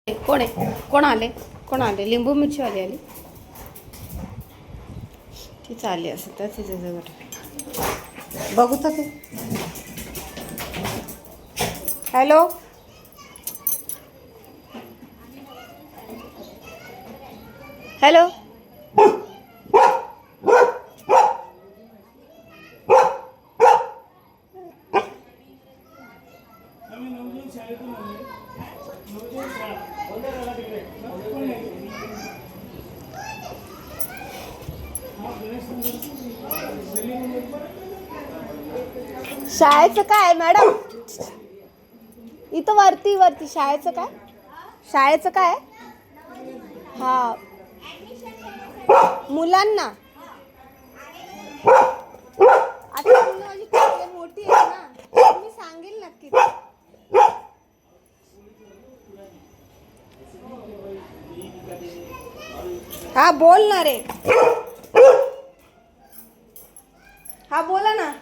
कोण आहे? कोण आले? लिंबू मिरची वाली आली. तीच आली असं तर तिच्या जवळ बघू तर ते. Hello, hello. शाळेचं काय मॅडम? इथं वरती शाळेचं काय? हा, मुलांना आता मुलं माझी मोठी आहे ना, मी सांगेल नक्की. हा बोल ना रे. हा बोला ना.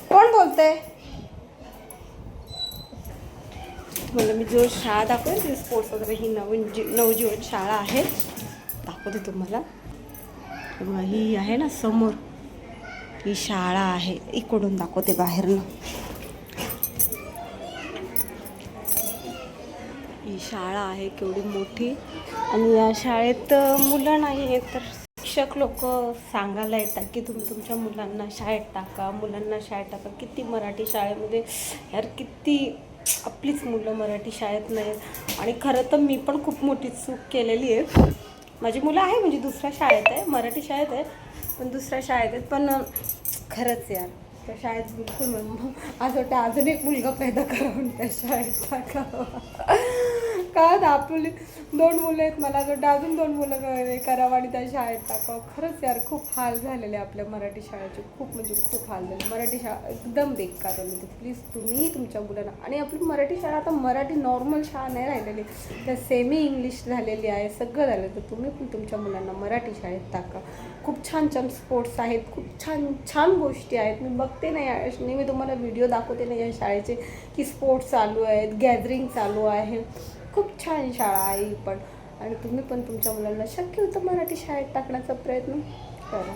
कोण बोलते? मला मी जो शाळा दाखवेल स्पोर्ट्स वगैरे ही नवजीवन शाळा आहे, दाखवते तुम्हाला. ही आहे ना समोर, ही शाळा आहे. इकडून दाखवते बाहेरनं. ही शाळा आहे केवढी मोठी. आणि या शाळेत मुलं नाही आहेत, तर शिक्षक लोक सांगायला येतात की तुम्ही तुमच्या मुलांना शाळेत टाका, मुलांना शाळेत टाका. किती मराठी शाळेमध्ये यार, किती आपलीच मुलं मराठी शाळेत नाहीत. आणि खरं तर मी पण खूप मोठी चूक केलेली आहे. माझी मुलं आहे म्हणजे दुसऱ्या शाळेत आहे, मराठी शाळेत आहे पण दुसऱ्या शाळेत आहेत. पण खरंच यार, त्या शाळेत बिलकुल असं वाटतं अजून एक मुलगा पैदा करावून त्या शाळेत टाकावा. का आपली 2 मुलं आहेत, मला असं वाटतं अजून 2 मुलं करावं आणि त्या शाळेत टाकावं. खरंच यार, खूप हाल झालेले आपल्या मराठी शाळेचे. खूप म्हणजे खूप हाल झाले. मराठी शाळा एकदम बेकार झाली. प्लीज तुम्ही तुमच्या मुलांना, आणि आपली मराठी शाळा आता मराठी नॉर्मल शाळा नाही राहिलेली, तर सेमी इंग्लिश झालेली आहे, सगळं झालं. तर तुम्ही पण तुमच्या मुलांना मराठी शाळेत टाका. खूप छान छान स्पोर्ट्स आहेत, खूप छान छान गोष्टी आहेत. मी बघते नाही, मी तुम्हाला व्हिडिओ दाखवते नाही या शाळेचे, की स्पोर्ट्स चालू आहेत, गॅदरिंग चालू आहे. खूप छान शाळा आहे ही पण. आणि तुम्ही पण तुमच्या मुलांना शक्य होतं मराठी शाळेत टाकण्याचा प्रयत्न करा.